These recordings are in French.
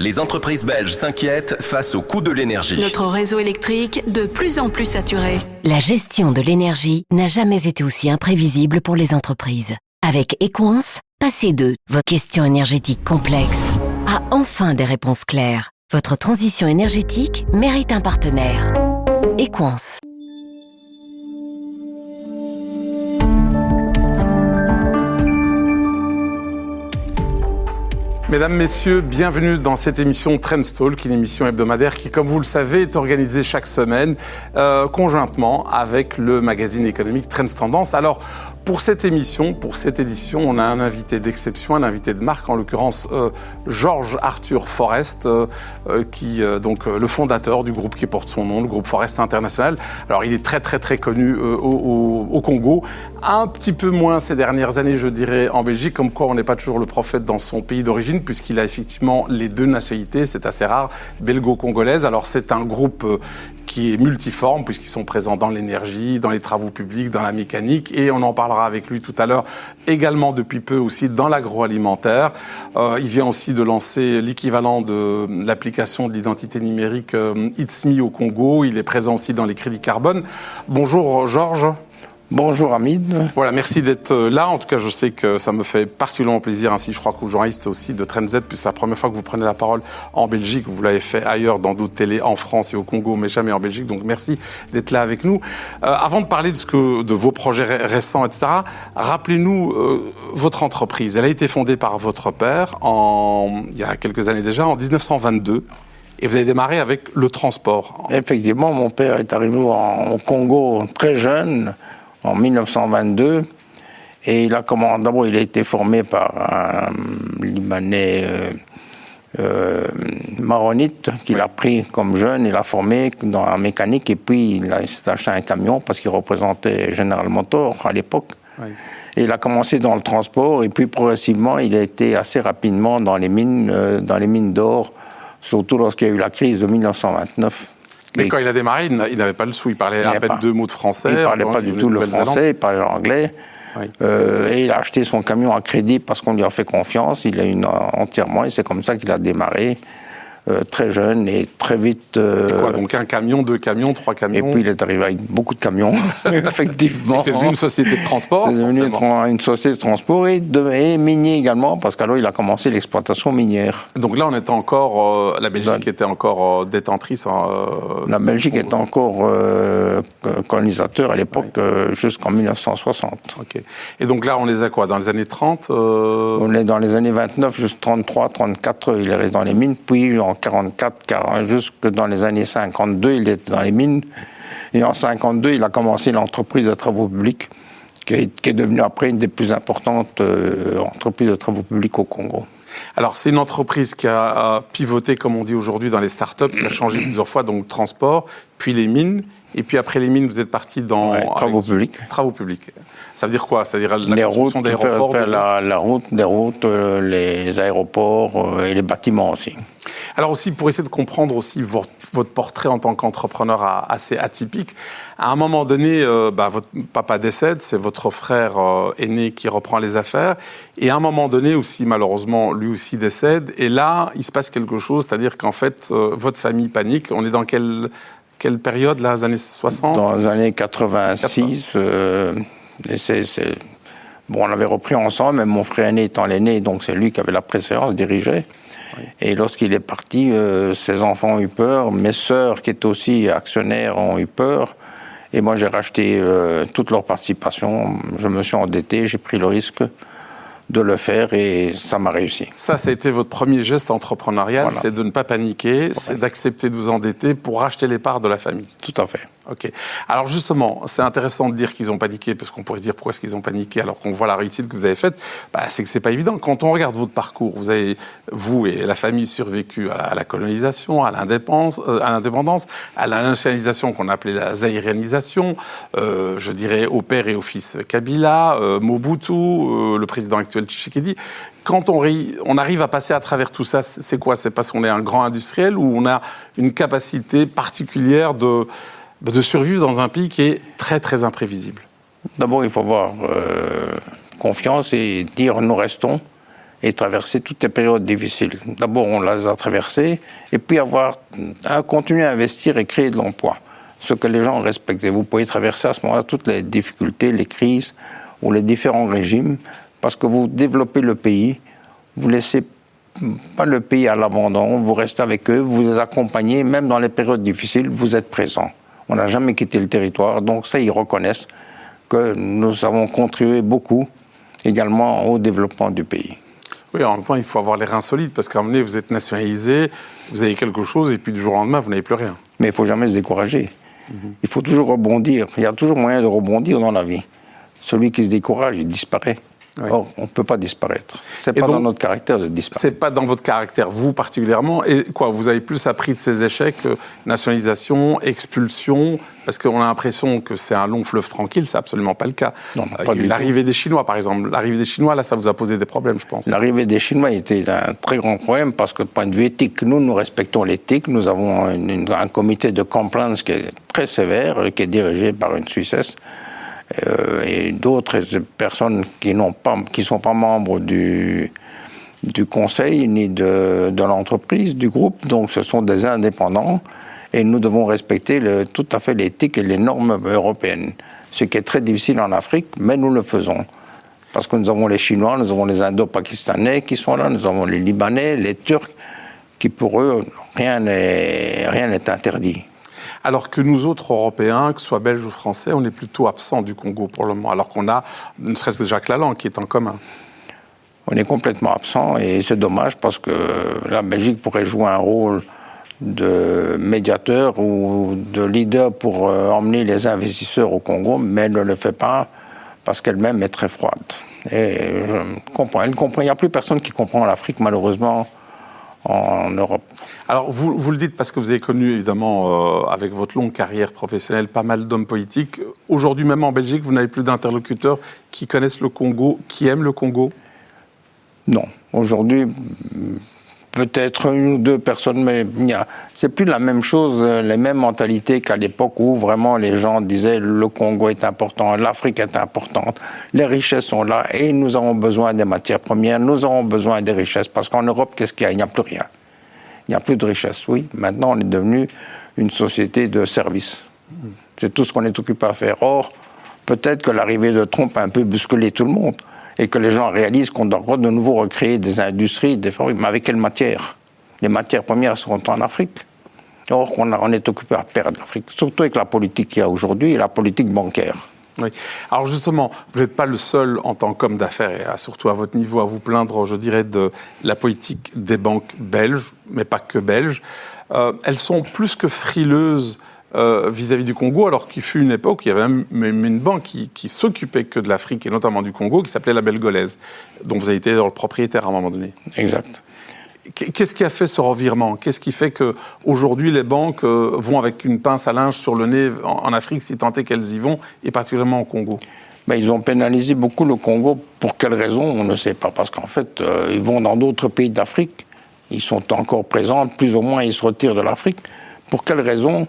Les entreprises belges s'inquiètent face au coût de l'énergie. Notre réseau électrique de plus en plus saturé. La gestion de l'énergie n'a jamais été aussi imprévisible pour les entreprises. Avec Equance, passez de vos questions énergétiques complexes à enfin des réponses claires. Votre transition énergétique mérite un partenaire. Equance. Mesdames, Messieurs, bienvenue dans cette émission Trendstalk, une émission hebdomadaire qui, comme vous le savez, est organisée chaque semaine conjointement avec le magazine économique Trends Tendance. Alors, pour cette émission, pour cette édition, on a un invité d'exception, un invité de marque, en l'occurrence Georges Arthur Forest, donc le fondateur du groupe qui porte son nom, le groupe Forest International. Alors, il est très connu au Congo, un petit peu moins ces dernières années, je dirais, en Belgique, comme quoi on n'est pas toujours le prophète dans son pays d'origine, puisqu'il a effectivement les deux nationalités, c'est assez rare, belgo-congolaise. Alors, c'est un groupe qui est multiforme, puisqu'ils sont présents dans l'énergie, dans les travaux publics, dans la mécanique, et on en parlera avec lui tout à l'heure, également depuis peu aussi dans l'agroalimentaire. Il vient aussi de lancer l'équivalent de l'application de l'identité numérique It's Me au Congo. Il est présent aussi dans les crédits carbone. Bonjour Georges. Bonjour Hamid. Voilà, merci d'être là. En tout cas, je sais que ça me fait particulièrement plaisir, ainsi je crois qu'aux journalistes aussi de Trend Z, puisque c'est la première fois que vous prenez la parole en Belgique. Vous l'avez fait ailleurs, dans d'autres télés, en France et au Congo, mais jamais en Belgique. Donc merci d'être là avec nous. Avant de parler de vos projets récents, etc., rappelez-nous votre entreprise. Elle a été fondée par votre père il y a quelques années déjà, en 1922. Et vous avez démarré avec le transport. Effectivement, mon père est arrivé au Congo très jeune, en 1922, et d'abord il a été formé par un Libanais maronite qu'il a pris comme jeune, il l'a formé dans la mécanique, et puis il s'est acheté un camion parce qu'il représentait General Motors à l'époque. Oui. Et il a commencé dans le transport, et puis progressivement il a été assez rapidement dans les mines d'or, surtout lorsqu'il y a eu la crise de 1929. Mais quand il a démarré, il n'avait pas le sou, il parlait à peine 2 mots de français. Il ne parlait pas du tout le français, il parlait l'anglais. Oui. Et il a acheté son camion à crédit parce qu'on lui a fait confiance, il l'a eu entièrement, et c'est comme ça qu'il a démarré. Très jeune et très vite... Et quoi, donc un camion, 2 camions, 3 camions? Et puis il est arrivé avec beaucoup de camions, effectivement. Et c'est devenu une société de transport? C'est devenu une société de transport et minier également, parce qu'alors il a commencé l'exploitation minière. Donc là, on était encore... la Belgique était encore détentrice. La Belgique était encore colonisateur à l'époque, oui. Jusqu'en 1960. Ok. Et donc là, on les a quoi, dans les années 30 On est dans les années 29, jusqu'à 33, 34, il est resté dans les mines, puis en 44, jusque dans les années 52, il était dans les mines. Et en 52, il a commencé l'entreprise de travaux publics, qui est devenue après une des plus importantes entreprises de travaux publics au Congo. Alors, c'est une entreprise qui a pivoté, comme on dit aujourd'hui, dans les startups, qui a changé plusieurs fois, donc transport, puis les mines. Et puis après les mines, vous êtes parti dans... travaux publics. Travaux publics. Ça veut dire quoi? Ça veut dire la construction d'aéroports? Des routes, les aéroports et les bâtiments aussi. Alors aussi, pour essayer de comprendre aussi votre portrait en tant qu'entrepreneur assez atypique, à un moment donné, votre papa décède, c'est votre frère aîné qui reprend les affaires, et à un moment donné aussi, malheureusement, lui aussi décède, et là, il se passe quelque chose, c'est-à-dire qu'en fait, votre famille panique. On est dans quelle période, là, les années 60? Dans les années 86, Bon, on avait repris ensemble, mais mon frère aîné étant l'aîné, donc c'est lui qui avait la préséance, dirigeait. Oui. Et lorsqu'il est parti, ses enfants ont eu peur, mes sœurs, qui étaient aussi actionnaires, ont eu peur. Et moi, j'ai racheté toute leur participation. Je me suis endetté, j'ai pris le risque de le faire et ça m'a réussi. Ça a été votre premier geste entrepreneurial, voilà. C'est de ne pas paniquer, c'est Ouais. d'accepter de vous endetter pour racheter les parts de la famille. Tout à fait. Ok. Alors justement, c'est intéressant de dire qu'ils ont paniqué, parce qu'on pourrait se dire pourquoi est-ce qu'ils ont paniqué alors qu'on voit la réussite que vous avez faite. C'est que c'est pas évident. Quand on regarde votre parcours, vous et la famille survécu à la colonisation, à l'indépendance, à la nationalisation qu'on appelait la zaïrianisation, je dirais au père et au fils Kabila, Mobutu, le président actuel Tshisekedi. Quand on arrive à passer à travers tout ça, c'est quoi? C'est parce qu'on est un grand industriel ou on a une capacité particulière de survivre dans un pays qui est très, très imprévisible? D'abord, il faut avoir confiance et dire nous restons. et traverser toutes les périodes difficiles. D'abord, on les a traversées, et puis continuer à investir et créer de l'emploi, ce que les gens respectent. Et vous pouvez traverser à ce moment-là toutes les difficultés, les crises ou les différents régimes, parce que vous développez le pays, vous laissez pas le pays à l'abandon, vous restez avec eux, vous les accompagnez, même dans les périodes difficiles, vous êtes présents. On n'a jamais quitté le territoire, donc ça, ils reconnaissent que nous avons contribué beaucoup également au développement du pays. Oui, en même temps, il faut avoir les reins solides, parce qu'à un moment donné, vous êtes nationalisé, vous avez quelque chose, et puis du jour au lendemain, vous n'avez plus rien. Mais il ne faut jamais se décourager. Il faut toujours rebondir. Il y a toujours moyen de rebondir dans la vie. Celui qui se décourage, il disparaît. Oui. Or, on ne peut pas disparaître. Ce n'est pas dans notre caractère de disparaître. Ce n'est pas dans votre caractère, vous particulièrement. Et quoi, vous avez plus appris de ces échecs, nationalisation, expulsion, parce qu'on a l'impression que c'est un long fleuve tranquille, c'est absolument pas le cas. Non, pas du tout. L'arrivée des Chinois, par exemple. L'arrivée des Chinois, là, ça vous a posé des problèmes, je pense. L'arrivée des Chinois était un très grand problème, parce que, du point de vue éthique, nous respectons l'éthique. Nous avons un comité de compliance qui est très sévère, qui est dirigé par une Suissesse. Et d'autres personnes qui ne sont pas membres du conseil ni de l'entreprise, du groupe, donc ce sont des indépendants, et nous devons respecter tout à fait l'éthique et les normes européennes, ce qui est très difficile en Afrique, mais nous le faisons. Parce que nous avons les Chinois, nous avons les Indo-Pakistanais qui sont là, nous avons les Libanais, les Turcs, qui pour eux, rien n'est interdit. Alors que nous autres Européens, que ce soit belges ou français, on est plutôt absents du Congo pour le moment, alors qu'on a, ne serait-ce déjà que la langue qui est en commun. On est complètement absent, et c'est dommage, parce que la Belgique pourrait jouer un rôle de médiateur ou de leader pour emmener les investisseurs au Congo, mais elle ne le fait pas parce qu'elle-même est très froide. Et je comprends. Il n'y a plus personne qui comprend l'Afrique, malheureusement, en Europe. Alors, vous le dites parce que vous avez connu, évidemment, avec votre longue carrière professionnelle, pas mal d'hommes politiques. Aujourd'hui, même en Belgique, vous n'avez plus d'interlocuteurs qui connaissent le Congo, qui aiment le Congo ? Non. Aujourd'hui, peut-être une ou deux personnes, mais c'est plus la même chose, les mêmes mentalités qu'à l'époque où vraiment les gens disaient le Congo est important, l'Afrique est importante, les richesses sont là et nous avons besoin des matières premières, nous avons besoin des richesses, parce qu'en Europe, qu'est-ce qu'il y a ? Il n'y a plus rien. Il n'y a plus de richesse, oui. Maintenant, on est devenu une société de services. C'est tout ce qu'on est occupé à faire. Or, peut-être que l'arrivée de Trump a un peu bousculé tout le monde, et que les gens réalisent qu'on doit de nouveau recréer des industries, des fabriques, mais avec quelles matières ? Les matières premières sont en Afrique. Or, on est occupé à perdre l'Afrique, surtout avec la politique qu'il y a aujourd'hui, et la politique bancaire. Oui. Alors justement, vous n'êtes pas le seul en tant qu'homme d'affaires, et surtout à votre niveau, à vous plaindre, je dirais, de la politique des banques belges, mais pas que belges. Elles sont plus que frileuses vis-à-vis du Congo, alors qu'il fut une époque où il y avait même une banque qui s'occupait que de l'Afrique, et notamment du Congo, qui s'appelait la Belgolaise, dont vous avez été le propriétaire à un moment donné. Exact. Qu'est-ce qui a fait ce revirement ? Qu'est-ce qui fait qu'aujourd'hui, les banques vont avec une pince à linge sur le nez en Afrique, si tant est qu'elles y vont, et particulièrement au Congo ? Ils ont pénalisé beaucoup le Congo. Pour quelles raisons ? On ne sait pas. Parce qu'en fait, ils vont dans d'autres pays d'Afrique. Ils sont encore présents. Plus ou moins, ils se retirent de l'Afrique. Pour quelles raisons ?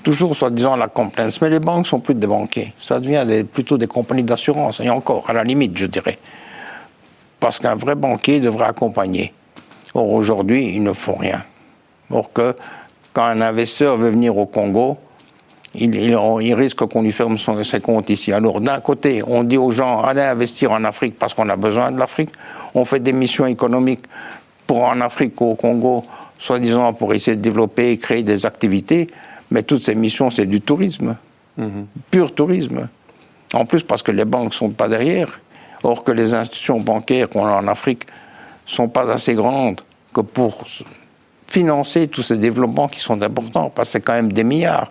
Toujours, soi-disant, la compliance. Mais les banques ne sont plus des banquiers. Ça devient plutôt des compagnies d'assurance. Et encore, à la limite, je dirais. Parce qu'un vrai banquier devrait accompagner. Or, aujourd'hui, ils ne font rien. Or que, quand un investisseur veut venir au Congo, il risque qu'on lui ferme ses comptes ici. Alors, d'un côté, on dit aux gens, allez investir en Afrique parce qu'on a besoin de l'Afrique. On fait des missions économiques en Afrique ou au Congo, soi-disant pour essayer de développer et créer des activités. Mais toutes ces missions, c'est du tourisme. Pur tourisme. En plus, parce que les banques ne sont pas derrière. Or que les institutions bancaires qu'on a en Afrique ne sont pas assez grandes que pour financer tous ces développements qui sont importants, parce que c'est quand même des milliards.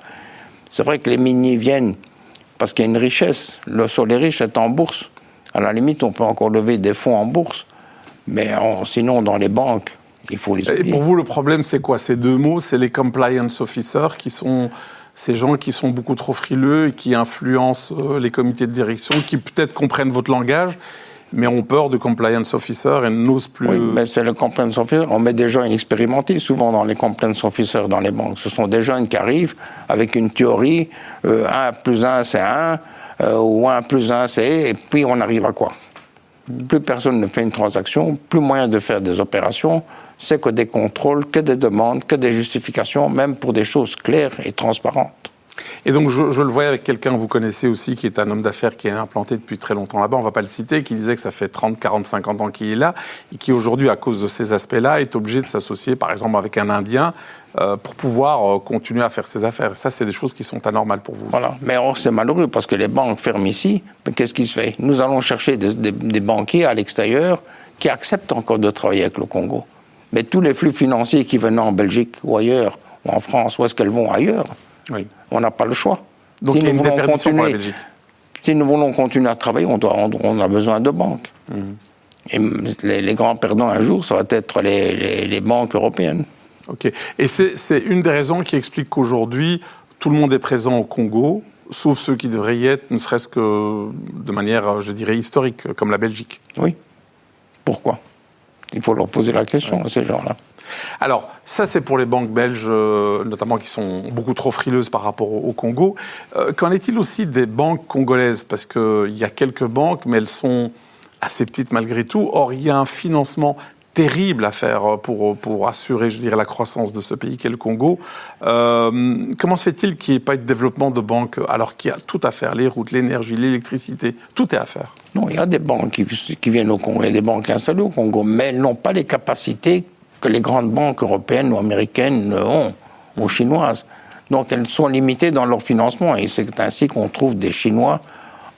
C'est vrai que les miniers viennent parce qu'il y a une richesse. Le sol est riche, c'est en bourse. À la limite, on peut encore lever des fonds en bourse. Mais sinon, dans les banques, il faut les oublier. Et pour vous, le problème, c'est quoi ? Ces deux mots, c'est les compliance officers, qui sont ces gens qui sont beaucoup trop frileux et qui influencent les comités de direction, qui peut-être comprennent votre langage, mais ont peur de compliance officers et n'osent plus... Oui, mais c'est le compliance officer. On met des gens inexpérimentés, souvent dans les compliance officers dans les banques. Ce sont des jeunes qui arrivent avec une théorie, 1 plus 1 c'est 1, ou 1 plus 1 c'est... Et puis on arrive à quoi ? Plus personne ne fait une transaction, plus moyen de faire des opérations, c'est que des contrôles, que des demandes, que des justifications, même pour des choses claires et transparentes. Et donc, je le voyais avec quelqu'un que vous connaissez aussi, qui est un homme d'affaires qui est implanté depuis très longtemps là-bas, on ne va pas le citer, qui disait que ça fait 30, 40, 50 ans qu'il est là, et qui aujourd'hui, à cause de ces aspects-là, est obligé de s'associer, par exemple, avec un Indien, pour pouvoir continuer à faire ses affaires. Ça, c'est des choses qui sont anormales pour vous. Voilà, mais or, c'est malheureux, parce que les banques ferment ici, mais qu'est-ce qui se fait? Nous allons chercher des banquiers à l'extérieur qui acceptent encore de travailler avec le Congo. Mais tous les flux financiers qui venaient en Belgique ou ailleurs, ou en France, où est-ce qu'elles vont ailleurs? Oui. On n'a pas le choix. Donc il y a une déperdition pour la Belgique. Si nous voulons continuer à travailler, on a besoin de banques. Et les grands perdants un jour, ça va être les banques européennes. Ok. Et c'est une des raisons qui explique qu'aujourd'hui, tout le monde est présent au Congo, sauf ceux qui devraient y être, ne serait-ce que de manière, je dirais, historique, comme la Belgique. Oui. Pourquoi? Il faut leur poser la question à ces gens-là. Alors, ça, c'est pour les banques belges, notamment qui sont beaucoup trop frileuses par rapport au Congo. Qu'en est-il aussi des banques congolaises? Parce qu'il y a quelques banques, mais elles sont assez petites malgré tout. Or, il y a un financement terrible à faire pour assurer, je dirais, la croissance de ce pays qu'est le Congo. Comment se fait-il qu'il n'y ait pas de développement de banques alors qu'il y a tout à faire, les routes, l'énergie, l'électricité, tout est à faire? Non, il y a des banques qui viennent au Congo, il y a des banques installées au Congo, mais elles n'ont pas les capacités que les grandes banques européennes ou américaines ont, ou chinoises. Donc elles sont limitées dans leur financement, et c'est ainsi qu'on trouve des Chinois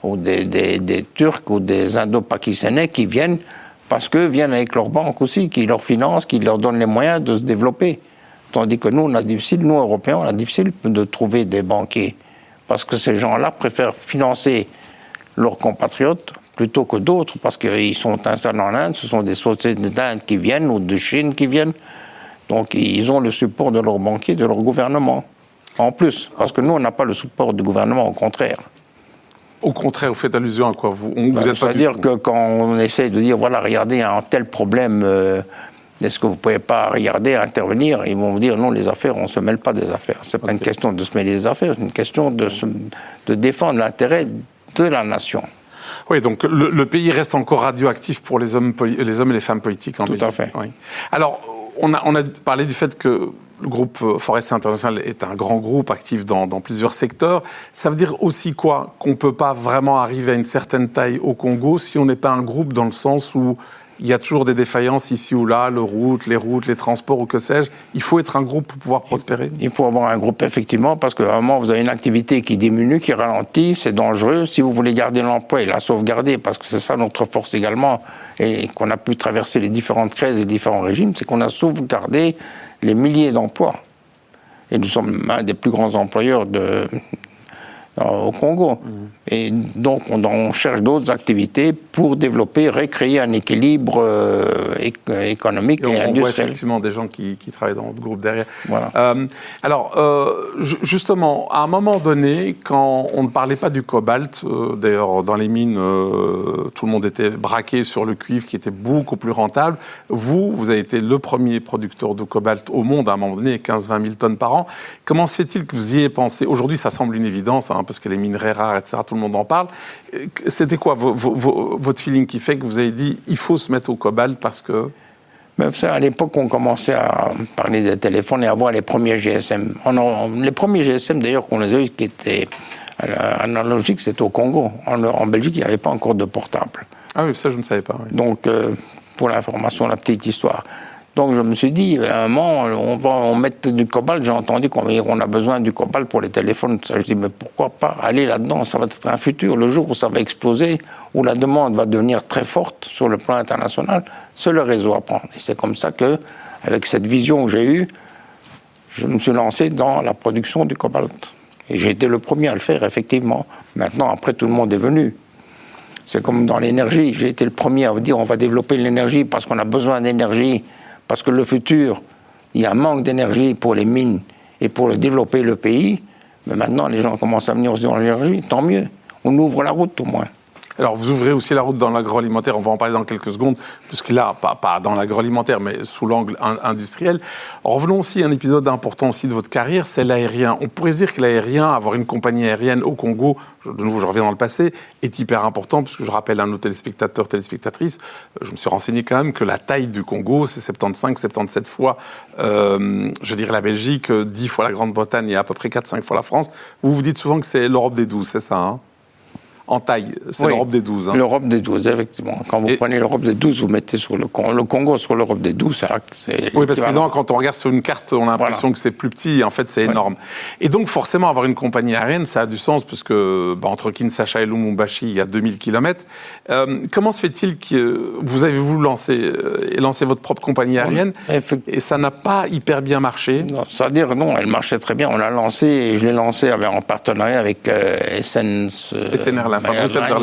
ou des Turcs ou des Indo-Pakistanais qui viennent parce qu'ils viennent avec leurs banques aussi, qui leur financent, qui leur donnent les moyens de se développer. Tandis que nous, nous Européens, on a difficile de trouver des banquiers, parce que ces gens-là préfèrent financer leurs compatriotes plutôt que d'autres, parce qu'ils sont installés en Inde, ce sont des sociétés d'Inde qui viennent ou de Chine qui viennent. Donc ils ont le support de leurs banquiers, de leur gouvernement. En plus, parce que nous, on n'a pas le support du gouvernement, au contraire. Au contraire, vous faites allusion à quoi? C'est-à-dire que quand on essaie de dire, voilà, regardez, un tel problème, est-ce que vous ne pouvez pas regarder, intervenir? Ils vont vous dire, non, les affaires, on ne se mêle pas des affaires. Ce n'est pas une question de se mêler des affaires, c'est une question de défendre l'intérêt de la nation. Oui, donc le pays reste encore radioactif pour les hommes et les femmes politiques en Belgique. Tout à fait. Oui. Alors, on a parlé du fait que le groupe Forestier International est un grand groupe actif dans plusieurs secteurs. Ça veut dire aussi quoi? Qu'on ne peut pas vraiment arriver à une certaine taille au Congo si on n'est pas un groupe dans le sens où il y a toujours des défaillances ici ou là, les routes, les transports ou que sais-je. Il faut être un groupe pour pouvoir prospérer. Il faut avoir un groupe, effectivement, parce qu'à un moment, vous avez une activité qui diminue, qui ralentit, c'est dangereux. Si vous voulez garder l'emploi et la sauvegarder, parce que c'est ça notre force également, et qu'on a pu traverser les différentes crises et les différents régimes, c'est qu'on a sauvegardé les milliers d'emplois. Et nous sommes un des plus grands employeurs au Congo. Et donc, on cherche d'autres activités pour développer, recréer un équilibre économique et industriel. On voit effectivement des gens qui travaillent dans notre groupe derrière. Voilà. Justement, à un moment donné, quand on ne parlait pas du cobalt, d'ailleurs, dans les mines, tout le monde était braqué sur le cuivre qui était beaucoup plus rentable. Vous avez été le premier producteur de cobalt au monde à un moment donné, 15-20 000 tonnes par an. Comment se fait-il que vous y ayez pensé? Aujourd'hui, ça semble une évidence, parce que les minerais rares, etc., tout le monde en parle. C'était quoi votre feeling qui fait que vous avez dit il faut se mettre au cobalt parce que... Mais à l'époque, on commençait à parler des téléphones et à voir les premiers GSM. Les premiers GSM, d'ailleurs, qu'on a eu qui étaient analogiques, c'était au Congo. En Belgique, il n'y avait pas encore de portable. Ah oui, ça, je ne savais pas. Oui. Donc, pour l'information, la petite histoire. Donc je me suis dit, à un moment, on va mettre du cobalt. J'ai entendu qu'on a besoin du cobalt pour les téléphones. Je dis, mais pourquoi pas aller là-dedans? Ça va être un futur. Le jour où ça va exploser, où la demande va devenir très forte sur le plan international, c'est le réseau à prendre. Et c'est comme ça que, avec cette vision que j'ai eue, je me suis lancé dans la production du cobalt. Et j'ai été le premier à le faire, effectivement. Maintenant, après, tout le monde est venu. C'est comme dans l'énergie. J'ai été le premier à vous dire, on va développer l'énergie parce qu'on a besoin d'énergie. Parce que le futur, il y a un manque d'énergie pour les mines et pour développer le pays. Mais maintenant, les gens commencent à venir aussi dans l'énergie, tant mieux. On ouvre la route au moins. Alors, vous ouvrez aussi la route dans l'agroalimentaire, on va en parler dans quelques secondes, puisque là, pas dans l'agroalimentaire, mais sous l'angle industriel. Revenons aussi à un épisode important aussi de votre carrière, c'est l'aérien. On pourrait se dire que l'aérien, avoir une compagnie aérienne au Congo, de nouveau, je reviens dans le passé, est hyper important, puisque je rappelle à nos téléspectateurs, téléspectatrices, je me suis renseigné quand même que la taille du Congo, c'est 75, 77 fois, je dirais la Belgique, 10 fois la Grande-Bretagne et à peu près 4-5 fois la France. Vous vous dites souvent que c'est l'Europe des 12, c'est ça, hein? En taille, c'est oui, l'Europe des 12. Hein. L'Europe des 12, effectivement. Quand vous prenez l'Europe des 12, vous mettez sur le Congo sur l'Europe des 12, c'est oui, parce que non, quand on regarde sur une carte, on a l'impression que c'est plus petit, et en fait, c'est énorme. Et donc, forcément, avoir une compagnie aérienne, ça a du sens, parce que entre Kinshasa et Lubumbashi, il y a 2000 km. Comment se fait-il que vous avez voulu lancer votre propre compagnie aérienne, et ça n'a pas hyper bien marché? C'est-à-dire, non, elle marchait très bien. On l'a lancée, et je l'ai lancée en partenariat avec SN Airlines.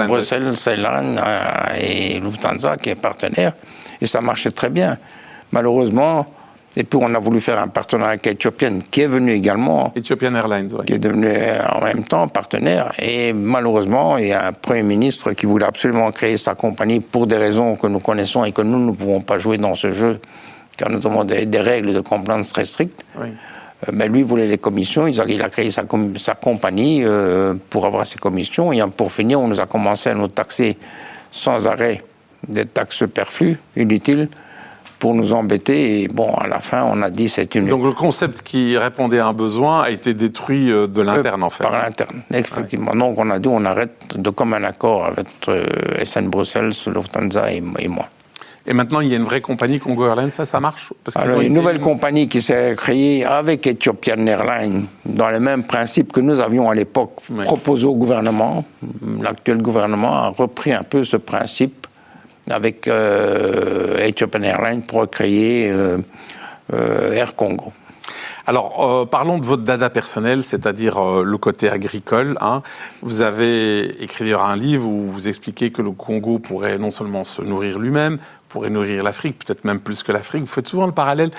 Bruxelles Airlines et Lufthansa qui est partenaire, et ça marchait très bien. Malheureusement, et puis on a voulu faire un partenariat avec Ethiopian qui est venu également. Ethiopian Airlines, oui. Qui est devenu en même temps partenaire, et malheureusement, il y a un Premier ministre qui voulait absolument créer sa compagnie pour des raisons que nous connaissons et que nous ne pouvons pas jouer dans ce jeu, car nous avons des règles de compliance très strictes. Oui. Mais lui voulait les commissions, il a créé sa compagnie pour avoir ses commissions, et pour finir, on nous a commencé à nous taxer sans arrêt des taxes superflues, inutiles, pour nous embêter, et bon, à la fin, on a dit c'est une... Donc le concept qui répondait à un besoin a été détruit de l'interne, en fait. Par l'interne, effectivement. Ouais. Donc on a dit on arrête de commun accord avec SN Bruxelles, Lufthansa et moi. Et maintenant, il y a une vraie compagnie, Congo Airlines, ça marche? Alors, une nouvelle compagnie qui s'est créée avec Ethiopian Airlines, dans le même principe que nous avions à l'époque proposé au gouvernement. L'actuel gouvernement a repris un peu ce principe avec Ethiopian Airlines pour créer Air Congo. Alors, parlons de votre dada personnel, c'est-à-dire le côté agricole. Hein. Vous avez écrit un livre où vous expliquez que le Congo pourrait non seulement se nourrir lui-même, pourrait nourrir l'Afrique, peut-être même plus que l'Afrique. Vous faites souvent le parallèle.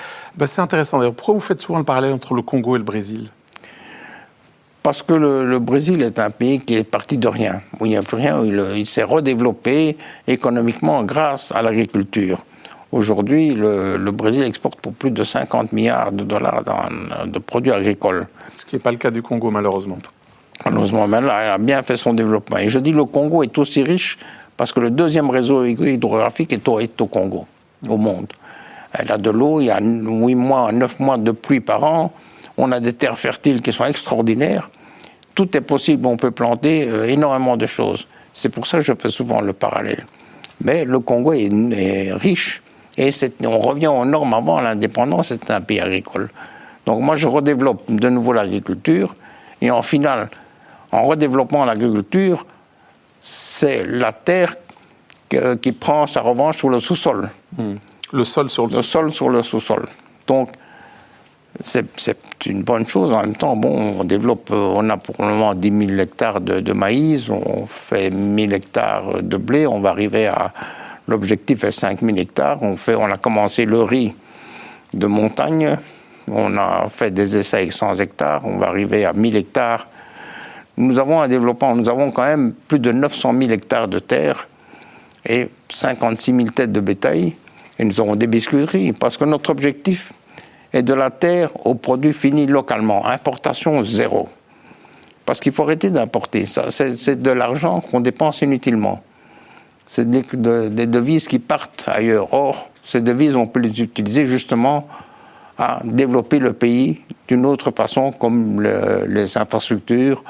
C'est intéressant d'ailleurs. Pourquoi vous faites souvent le parallèle entre le Congo et le Brésil? Parce que le Brésil est un pays qui est parti de rien, où il n'y a plus rien, où il s'est redéveloppé économiquement grâce à l'agriculture. Aujourd'hui, le Brésil exporte pour plus de 50 milliards de dollars de produits agricoles. Ce qui n'est pas le cas du Congo, malheureusement. Malheureusement, mais là, elle a bien fait son développement. Et je dis le Congo est aussi riche parce que le deuxième réseau hydrographique est au Congo, au monde. Elle a de l'eau, il y a 8 mois, 9 mois de pluie par an. On a des terres fertiles qui sont extraordinaires. Tout est possible, on peut planter énormément de choses. C'est pour ça que je fais souvent le parallèle. Mais le Congo est riche. Et on revient aux normes avant l'indépendance, c'était un pays agricole. Donc moi, je redéveloppe de nouveau l'agriculture. Et en finale, en redéveloppant l'agriculture, c'est la terre qui prend sa revanche sur le sous-sol. Le sol sur le sous-sol. Le sol sur le sous-sol. Donc, c'est une bonne chose. En même temps, bon, on a pour le moment 10 000 hectares de maïs, on fait 1 000 hectares de blé, on va arriver à... L'objectif est 5 000 hectares. On a commencé le riz de montagne. On a fait des essais avec 100 hectares. On va arriver à 1 000 hectares. Nous avons un développement. Nous avons quand même plus de 900 000 hectares de terre et 56 000 têtes de bétail. Et nous avons des biscuiteries parce que notre objectif est de la terre au produit fini localement. Importation zéro. Parce qu'il faut arrêter d'importer. C'est de l'argent qu'on dépense inutilement. C'est des devises qui partent ailleurs. Or, ces devises, on peut les utiliser justement à développer le pays d'une autre façon, comme les infrastructures,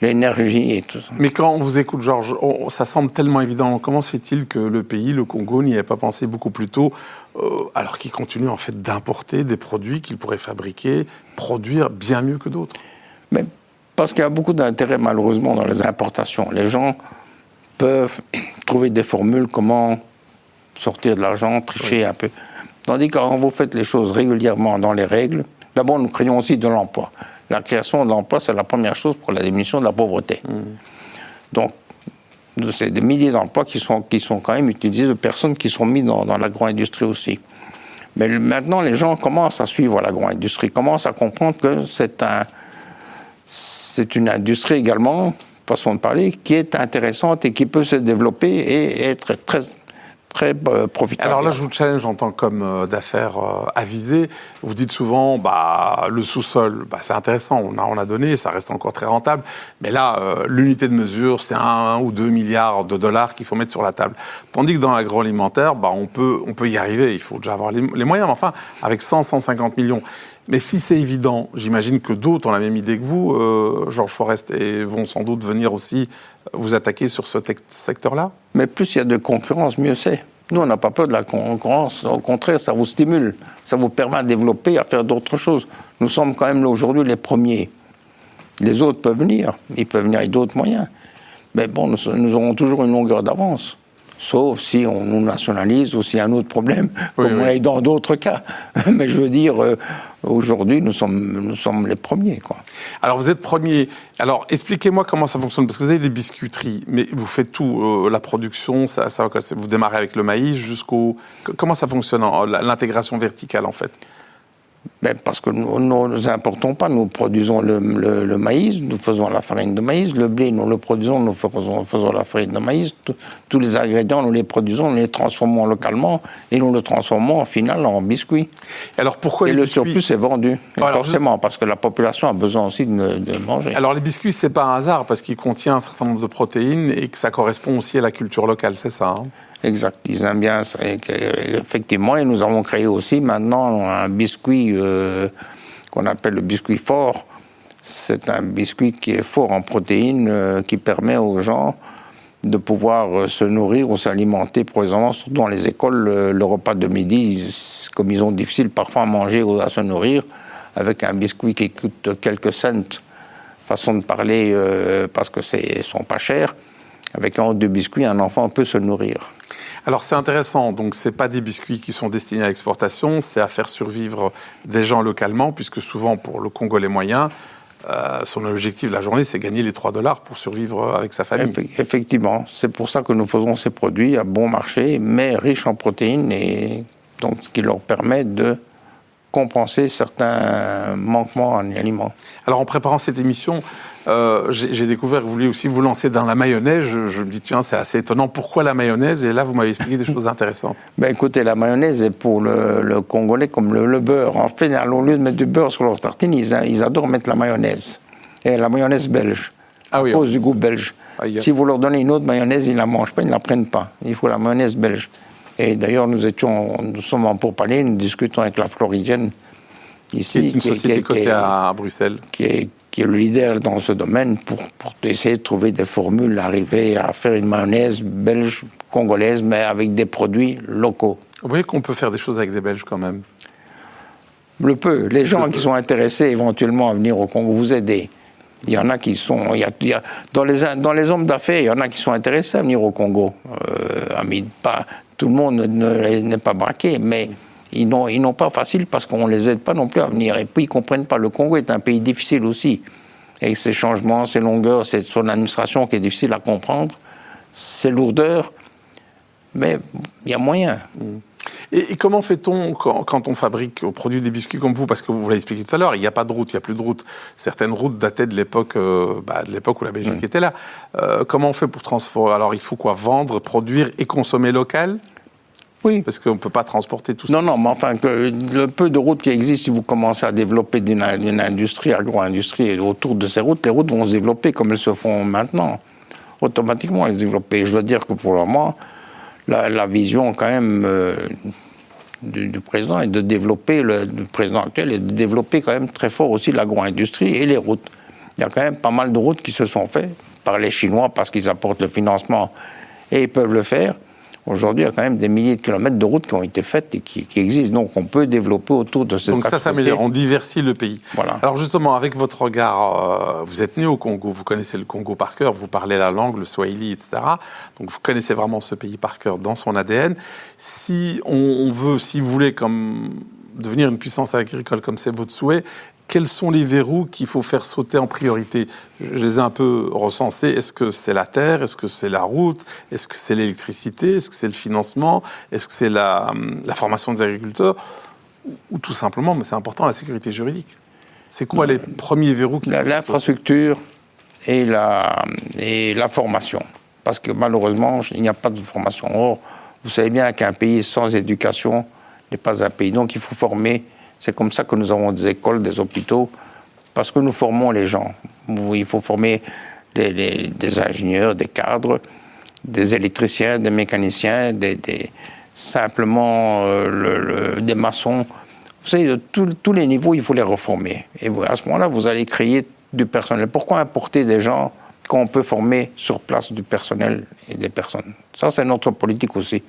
l'énergie et tout ça. Mais quand on vous écoute, Georges, ça semble tellement évident. Comment se fait-il que le pays, le Congo, n'y ait pas pensé beaucoup plus tôt, alors qu'il continue en fait d'importer des produits qu'il pourrait fabriquer, produire bien mieux que d'autres? Mais parce qu'il y a beaucoup d'intérêt, malheureusement, dans les importations. Les gens peuvent trouver des formules, comment sortir de l'argent, tricher un peu. Tandis que quand vous faites les choses régulièrement dans les règles, d'abord nous créons aussi de l'emploi. La création de l'emploi, c'est la première chose pour la diminution de la pauvreté. Donc, c'est des milliers d'emplois qui sont quand même utilisés, de personnes qui sont mises dans l'agro-industrie aussi. Mais maintenant, les gens commencent à suivre l'agro-industrie, commencent à comprendre que c'est une industrie également façon de parler, qui est intéressante et qui peut se développer et être très profitable. Alors là, je vous challenge en tant qu'homme d'affaires avisé. Vous dites souvent, le sous-sol, c'est intéressant, on a donné, ça reste encore très rentable. Mais là, l'unité de mesure, c'est 1 ou 2 milliards de dollars qu'il faut mettre sur la table. Tandis que dans l'agroalimentaire, on peut y arriver. Il faut déjà avoir les moyens. Mais enfin, avec 150 millions. Mais si c'est évident, j'imagine que d'autres ont la même idée que vous, Georges Forest, et vont sans doute venir aussi vous attaquer sur ce secteur-là. Mais plus il y a de concurrence, mieux c'est. Nous, on n'a pas peur de la concurrence. Au contraire, ça vous stimule. Ça vous permet de développer, à faire d'autres choses. Nous sommes quand même aujourd'hui les premiers. Les autres peuvent venir. Ils peuvent venir avec d'autres moyens. Mais bon, nous aurons toujours une longueur d'avance. Sauf si on nous nationalise ou s'il y a un autre problème, comme on a eu dans d'autres cas. Mais je veux dire, aujourd'hui, nous sommes les premiers, quoi. Alors, vous êtes premiers. Alors, expliquez-moi comment ça fonctionne. Parce que vous avez des biscuiteries, mais vous faites tout. La production, vous démarrez avec le maïs jusqu'au... Comment ça fonctionne, l'intégration verticale, en fait? Parce que nous importons pas, nous produisons le maïs, nous faisons la farine de maïs, le blé, nous le produisons, nous faisons la farine de maïs, tous les ingrédients, nous les produisons, nous les transformons localement et nous le transformons en final en biscuits. Alors pourquoi et le surplus est vendu, forcément, parce que la population a besoin aussi de manger. Alors les biscuits, c'est pas un hasard, parce qu'il contient un certain nombre de protéines et que ça correspond aussi à la culture locale, c'est ça, hein? Exact, ils aiment bien. Effectivement, et nous avons créé aussi maintenant un biscuit qu'on appelle le biscuit fort. C'est un biscuit qui est fort en protéines, qui permet aux gens de pouvoir se nourrir ou s'alimenter, par exemple, surtout dans les écoles, le repas de midi, comme ils ont difficile parfois à manger ou à se nourrir, avec un biscuit qui coûte quelques cents, façon de parler, parce que ne sont pas chers. Avec un ou deux biscuits, un enfant peut se nourrir. Alors c'est intéressant, donc ce n'est pas des biscuits qui sont destinés à l'exportation, c'est à faire survivre des gens localement, puisque souvent pour le Congolais moyen, son objectif de la journée, c'est gagner les 3 $ pour survivre avec sa famille. Effectivement, c'est pour ça que nous faisons ces produits à bon marché, mais riches en protéines, et donc ce qui leur permet de compenser certains manquements en aliments. Alors en préparant cette émission, j'ai découvert que vous vouliez aussi vous lancer dans la mayonnaise. Je me dis, tiens, c'est assez étonnant. Pourquoi la mayonnaise? Et là, vous m'avez expliqué des choses intéressantes. Écoutez, la mayonnaise est pour le Congolais comme le beurre. En fait, au lieu de mettre du beurre sur leur tartine, ils adorent mettre la mayonnaise. Et la mayonnaise belge, à cause du goût belge. Si vous leur donnez une autre mayonnaise, ils ne la mangent pas, ils ne la prennent pas. Il faut la mayonnaise belge. Et d'ailleurs, nous sommes en pourparlers, nous discutons avec la Floridienne, ici, qui est une société cotée à Bruxelles. Qui est le leader dans ce domaine pour essayer de trouver des formules, arriver à faire une mayonnaise belge, congolaise, mais avec des produits locaux. Vous voyez qu'on peut faire des choses avec des Belges quand même? Les gens qui sont intéressés éventuellement à venir au Congo, vous aider. Il y en a qui sont... dans les hommes d'affaires, il y en a qui sont intéressés à venir au Congo. Tout le monde n'est pas braqué, mais ils n'ont pas facile parce qu'on ne les aide pas non plus à venir. Et puis, ils ne comprennent pas. Le Congo est un pays difficile aussi. Avec ses changements, ses longueurs, c'est son administration qui est difficile à comprendre, ses lourdeurs. Mais il y a moyen. Et comment fait-on quand on fabrique, on produit des biscuits comme vous? Parce que vous l'avez expliqué tout à l'heure, il n'y a pas de route, il n'y a plus de route. Certaines routes dataient de l'époque où la Belgique était là. Comment on fait pour transformer? Alors il faut quoi? Vendre, produire et consommer local? Oui. Parce qu'on ne peut pas transporter tout ça. Non, mais enfin, le peu de routes qui existent, si vous commencez à développer une industrie, agro-industrie, autour de ces routes, les routes vont se développer comme elles se font maintenant. Automatiquement, elles se développent. Je dois dire que pour le moment, la vision quand même du président est de développer, du président actuel est de développer quand même très fort aussi l'agro-industrie et les routes. Il y a quand même pas mal de routes qui se sont faites par les Chinois parce qu'ils apportent le financement et ils peuvent le faire. Aujourd'hui, il y a quand même des milliers de kilomètres de routes qui ont été faites et qui existent. Donc, on peut développer autour de ces... Donc ça s'améliore, on diversifie le pays. Voilà. Alors justement, avec votre regard, vous êtes né au Congo, vous connaissez le Congo par cœur, vous parlez la langue, le Swahili, etc. Donc vous connaissez vraiment ce pays par cœur dans son ADN. Si on veut, si vous voulez devenir une puissance agricole comme c'est votre souhait, quels sont les verrous qu'il faut faire sauter en priorité? Je les ai un peu recensés. Est-ce que c'est la terre? Est-ce que c'est la route? Est-ce que c'est l'électricité? Est-ce que c'est le financement? Est-ce que c'est la formation des agriculteurs? Ou tout simplement, mais c'est important, la sécurité juridique. C'est quoi les premiers verrous qu'il faut faire sauter? L'infrastructure, et la formation. Parce que malheureusement, il n'y a pas de formation. Or, vous savez bien qu'un pays sans éducation n'est pas un pays. Donc il faut former. C'est comme ça que nous avons des écoles, des hôpitaux, parce que nous formons les gens. Il faut former des ingénieurs, des cadres, des électriciens, des mécaniciens, simplement des maçons. Vous savez, de tous les niveaux, il faut les reformer. Et à ce moment-là, vous allez créer du personnel. Pourquoi importer des gens quand on peut former sur place du personnel et des personnes? Ça, c'est notre politique aussi.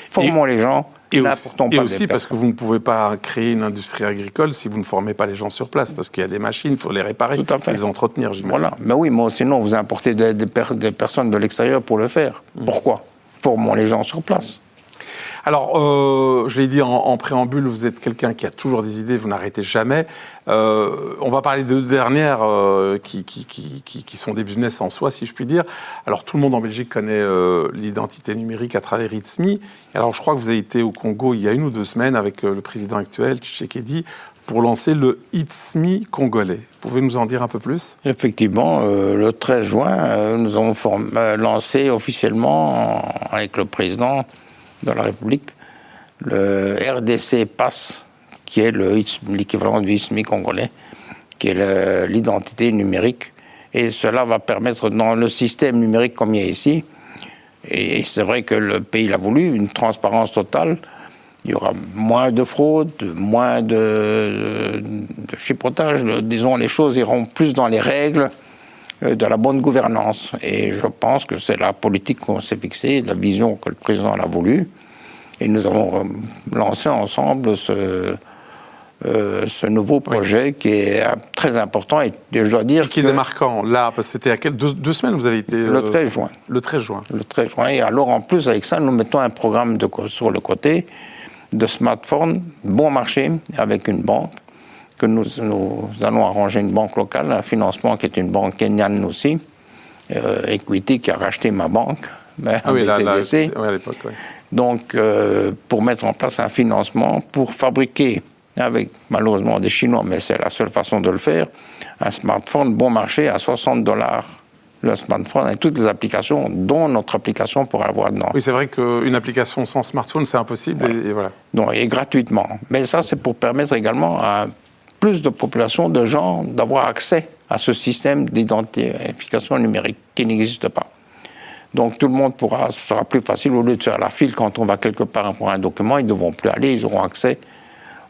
Formons les gens, n'importons pas et aussi parce que vous ne pouvez pas créer une industrie agricole si vous ne formez pas les gens sur place, parce qu'il y a des machines, il faut les réparer, il faut les entretenir, j'imagine. Voilà. Mais oui, mais sinon, vous importez des personnes de l'extérieur pour le faire. Pourquoi? Formons les gens sur place. Alors, je l'ai dit en préambule, vous êtes quelqu'un qui a toujours des idées, vous n'arrêtez jamais. On va parler de deux dernières qui sont des business en soi, si je puis dire. Alors, tout le monde en Belgique connaît l'identité numérique à travers It's Me. Alors, je crois que vous avez été au Congo il y a 1 ou 2 semaines avec le président actuel, Tshisekedi, pour lancer le It's Me congolais. Vous pouvez nous en dire un peu plus? Effectivement, le 13 juin, nous avons lancé officiellement, avec le président de la République, le RDC Pass, qui est l'équivalent du ISMI congolais, qui est l'identité numérique. Et cela va permettre, dans le système numérique comme il y a ici, et c'est vrai que le pays l'a voulu, une transparence totale. Il y aura moins de fraude, moins de chipotage. Disons, les choses iront plus dans les règles de la bonne gouvernance. Et je pense que c'est la politique qu'on s'est fixée, la vision que le président a voulu. Et nous avons lancé ensemble ce nouveau projet qui est très important. Et je dois dire qui est démarquant, là, parce que c'était à 2 semaines vous avez été... Le 13 juin. Le 13 juin. Le 13 juin. Et alors, en plus, avec ça, nous mettons un programme sur le côté de smartphone, bon marché, avec une banque, que nous allons arranger une banque locale, un financement qui est une banque kenyane aussi, Equity qui a racheté ma banque, BCDC. Oui, à l'époque, oui. Donc, pour mettre en place un financement pour fabriquer, avec malheureusement des Chinois, mais c'est la seule façon de le faire, un smartphone bon marché à $60. Le smartphone et toutes les applications, dont notre application pour avoir dedans. Oui, c'est vrai qu'une application sans smartphone, c'est impossible. Ouais. Et voilà. Donc, et gratuitement. Mais ça, c'est pour permettre également à plus de population, de gens, d'avoir accès à ce système d'identification numérique qui n'existe pas. Donc, tout le monde ce sera plus facile. Au lieu de faire la file quand on va quelque part pour un document, ils ne devront plus aller, ils auront accès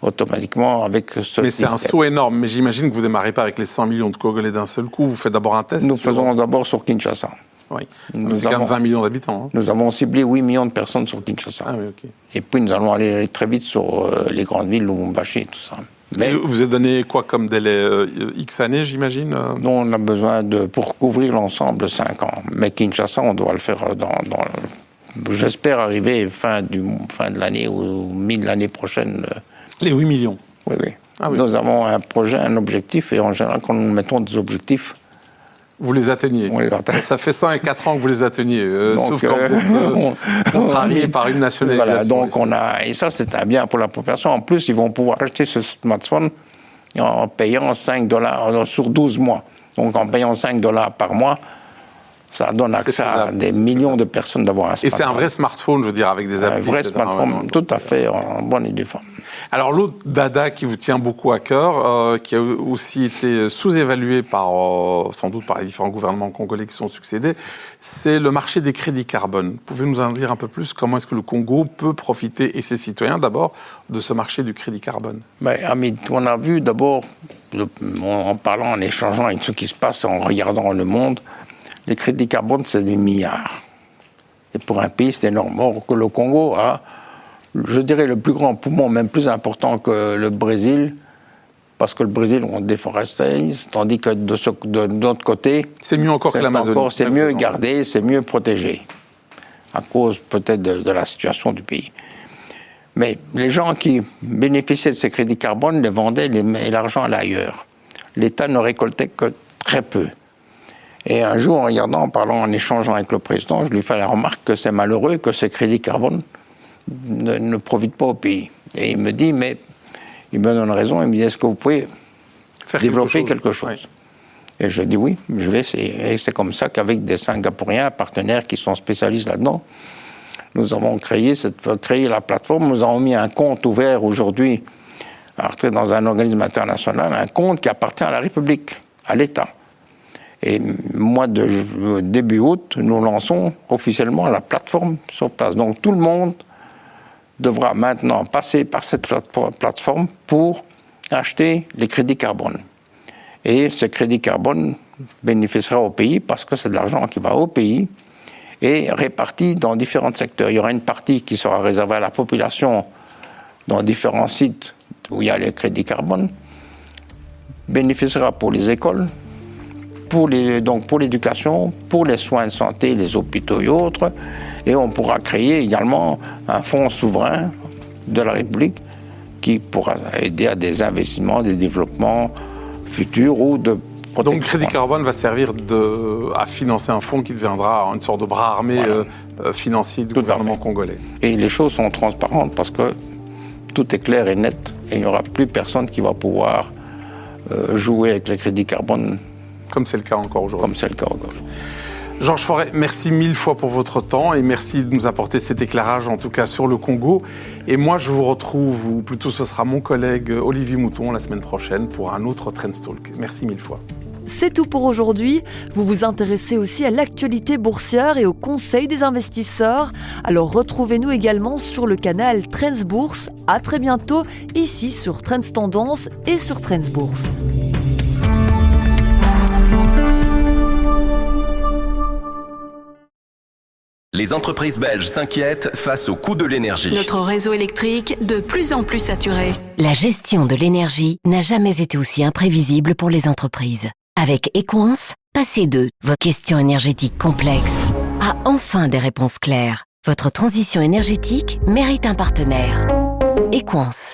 automatiquement avec ce système. Mais c'est un saut énorme. Mais j'imagine que vous ne démarrez pas avec les 100 millions de Congolais d'un seul coup. Vous faites d'abord un test. Nous faisons d'abord sur Kinshasa. Oui. C'est quand même 20 millions d'habitants. Hein. Nous avons ciblé 8 millions de personnes sur Kinshasa. Ah oui, ok. Et puis nous allons aller très vite sur les grandes villes, Lubumbashi et tout ça. Mais vous avez donné quoi comme délai X années, j'imagine? Nous, on a besoin pour couvrir l'ensemble 5 ans. Mais Kinshasa, on doit le faire j'espère arriver fin de l'année ou mi-de-l'année prochaine. Les 8 millions? Oui, oui. Ah oui. Nous avons un projet, un objectif, et en général, quand nous mettons des objectifs, vous les atteignez. On les atteint. Ça fait 104 ans que vous les atteignez, sauf quand vous êtes contrarié par une nationalisation. Voilà, donc et ça c'est un bien pour la population. En plus, ils vont pouvoir acheter ce smartphone en payant $5 sur 12 mois. Donc en payant $5 par mois, ça donne accès à des millions de personnes d'avoir un smartphone. Et c'est un vrai smartphone, je veux dire, avec des applis. Un vrai smartphone, tout à fait en bonne et due forme. Alors l'autre dada qui vous tient beaucoup à cœur, qui a aussi été sous-évalué sans doute par les différents gouvernements congolais qui sont succédés, c'est le marché des crédits carbone. Pouvez-vous nous en dire un peu plus? Comment est-ce que le Congo peut profiter, et ses citoyens d'abord, de ce marché du crédit carbone? Hamid, on a vu d'abord, en parlant, en échangeant avec ce qui se passe, en regardant le monde, les crédits carbone, c'est des milliards. Et pour un pays, c'est énorme. Or que le Congo a, je dirais, le plus grand poumon, même plus important que le Brésil, parce que le Brésil, on déforestalise, tandis que de notre côté... C'est mieux encore que l'Amazonie. C'est mieux gardé, c'est mieux protégé, à cause peut-être de la situation du pays. Mais les gens qui bénéficiaient de ces crédits carbone les vendaient et l'argent allait ailleurs. L'État ne récoltait que très peu. Et un jour, en regardant, en parlant, en échangeant avec le président, je lui fais la remarque que c'est malheureux que ces crédits carbone ne profitent pas au pays. Et il me dit, mais il me donne raison, il me dit, est-ce que vous pouvez développer quelque chose? Oui. Et je dis oui, je vais essayer. Et c'est comme ça qu'avec des Singapouriens, partenaires qui sont spécialistes là-dedans, nous avons créé la plateforme. Nous avons mis un compte ouvert aujourd'hui, à rentrer dans un organisme international, un compte qui appartient à la République, à l'État. Et mois de début août, nous lançons officiellement la plateforme sur place. Donc tout le monde devra maintenant passer par cette plateforme pour acheter les crédits carbone. Et ce crédit carbone bénéficiera au pays parce que c'est de l'argent qui va au pays et réparti dans différents secteurs. Il y aura une partie qui sera réservée à la population dans différents sites où il y a les crédits carbone, bénéficiera pour les écoles, pour l'éducation, pour les soins de santé, les hôpitaux et autres. Et on pourra créer également un fonds souverain de la République qui pourra aider à des investissements, des développements futurs ou de protection. Donc le crédit carbone va servir à financer un fonds qui deviendra une sorte de bras armé financier du gouvernement congolais. Et les choses sont transparentes parce que tout est clair et net et il n'y aura plus personne qui va pouvoir jouer avec le crédit carbone. Comme c'est le cas encore aujourd'hui. Georges Forêt, merci 1000 fois pour votre temps et merci de nous apporter cet éclairage, en tout cas sur le Congo. Et moi, je vous retrouve, ou plutôt ce sera mon collègue Olivier Mouton la semaine prochaine pour un autre Trendstalk. Merci 1000 fois. C'est tout pour aujourd'hui. Vous vous intéressez aussi à l'actualité boursière et au conseil des investisseurs. Alors retrouvez-nous également sur le canal Trends Bourse. À très bientôt, ici sur Trends Tendance et sur Trends Bourse. Les entreprises belges s'inquiètent face au coût de l'énergie. Notre réseau électrique de plus en plus saturé. La gestion de l'énergie n'a jamais été aussi imprévisible pour les entreprises. Avec Equance, passez de vos questions énergétiques complexes à enfin des réponses claires. Votre transition énergétique mérite un partenaire. Equance.